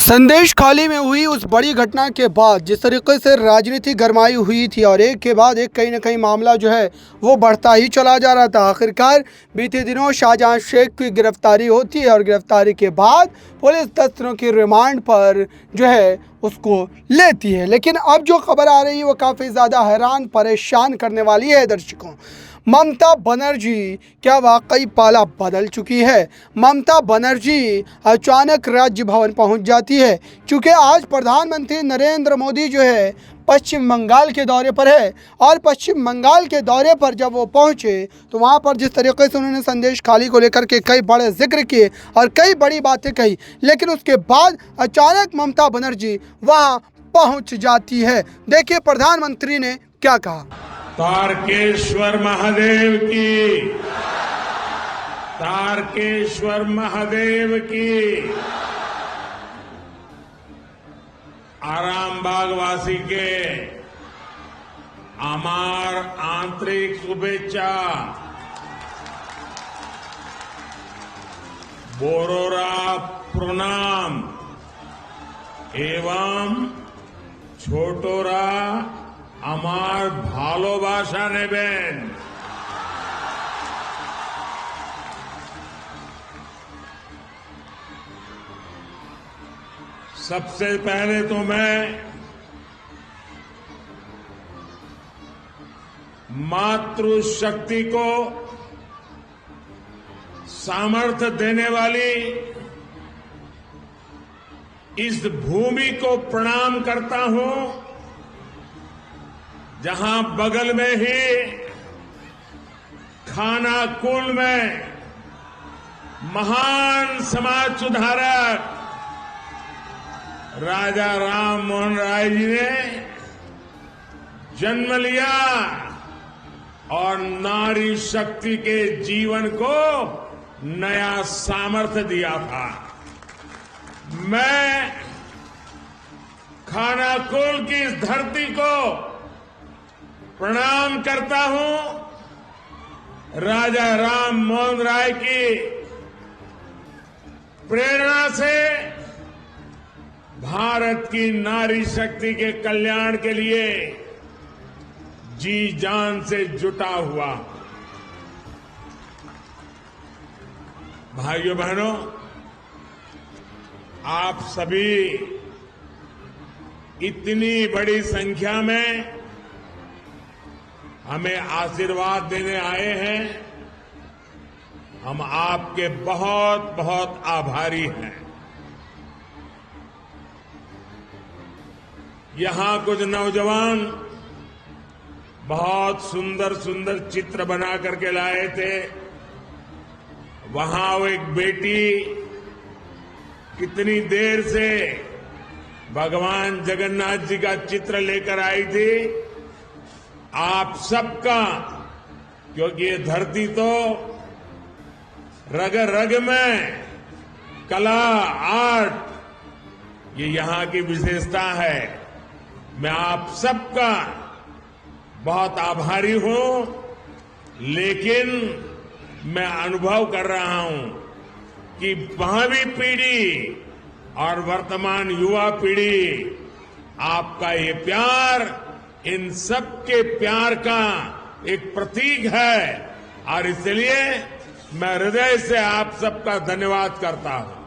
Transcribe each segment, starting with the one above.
संदेश खाली में हुई उस बड़ी घटना के बाद जिस तरीके से राजनीति गरमाई हुई थी और एक के बाद एक कहीं ना कहीं मामला जो है वो बढ़ता ही चला जा रहा था। आखिरकार बीते दिनों शाहजहां शेख की गिरफ्तारी होती है और गिरफ्तारी के बाद पुलिस 10 दिनों की रिमांड पर जो है उसको लेती है। लेकिन अब जो खबर आ रही है वो काफ़ी ज़्यादा हैरान परेशान करने वाली है दर्शकों। ममता बनर्जी क्या वाकई पाला बदल चुकी है? ममता बनर्जी अचानक राज्य भवन पहुंच जाती है क्योंकि आज प्रधानमंत्री नरेंद्र मोदी जो है पश्चिम बंगाल के दौरे पर है और पश्चिम बंगाल के दौरे पर जब वो पहुंचे तो वहां पर जिस तरीके से उन्होंने संदेश खाली को लेकर के कई बड़े जिक्र किए और कई बड़ी बातें कही, लेकिन उसके बाद अचानक ममता बनर्जी वहां पहुंच जाती है। देखिए प्रधानमंत्री ने क्या कहा। तारकेश्वर महादेव की, तारकेश्वर महादेव की, आरामबागवासी के अमार आंतरिक शुभेच्छा, बोरोरा प्रणाम एवं छोटोरा আমার ভালোবাসা নেবেন। सबसे पहले तो मैं मातृशक्ति को सामर्थ्य देने वाली इस भूमि को प्रणाम करता हूं जहां बगल में ही खानाकुल में महान समाज सुधारक राजा राम मोहन राय जी ने जन्म लिया और नारी शक्ति के जीवन को नया सामर्थ्य दिया था। मैं खानाकुल की इस धरती को प्रणाम करता हूं। राजा राम मोहन राय की प्रेरणा से भारत की नारी शक्ति के कल्याण के लिए जी जान से जुटा हुआ। भाइयों बहनों, आप सभी इतनी बड़ी संख्या में हमें आशीर्वाद देने आए हैं, हम आपके बहुत बहुत आभारी हैं। यहां कुछ नौजवान बहुत सुंदर सुंदर चित्र बना करके लाए थे। वहां वो एक बेटी कितनी देर से भगवान जगन्नाथ जी का चित्र लेकर आई थी। आप सबका, क्योंकि ये धरती तो रग रग में कला, आर्ट, ये यहां की विशेषता है। मैं आप सबका बहुत आभारी हूं, लेकिन मैं अनुभव कर रहा हूं कि भावी पीढ़ी और वर्तमान युवा पीढ़ी आपका ये प्यार इन सबके प्यार का एक प्रतीक है और इसलिए मैं हृदय से आप सबका धन्यवाद करता हूं।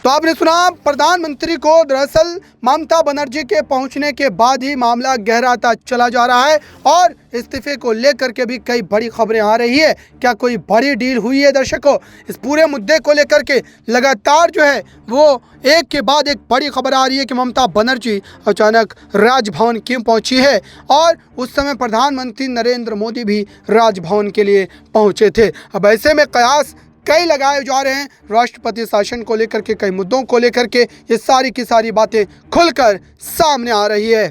तो आपने सुना प्रधानमंत्री को दरअसल ममता बनर्जी के पहुंचने के बाद ही मामला गहराता चला जा रहा है और इस्तीफे को लेकर के भी कई बड़ी खबरें आ रही है। क्या कोई बड़ी डील हुई है? दर्शकों, इस पूरे मुद्दे को लेकर के लगातार जो है वो एक के बाद एक बड़ी खबर आ रही है कि ममता बनर्जी अचानक राजभवन क्यों पहुंची है और उस समय प्रधानमंत्री नरेंद्र मोदी भी राजभवन के लिए पहुंचे थे। अब ऐसे में कयास कई लगाए जा रहे हैं राष्ट्रपति शासन को लेकर के, कई मुद्दों को लेकर के। ये सारी की सारी बातें खुलकर सामने आ रही है।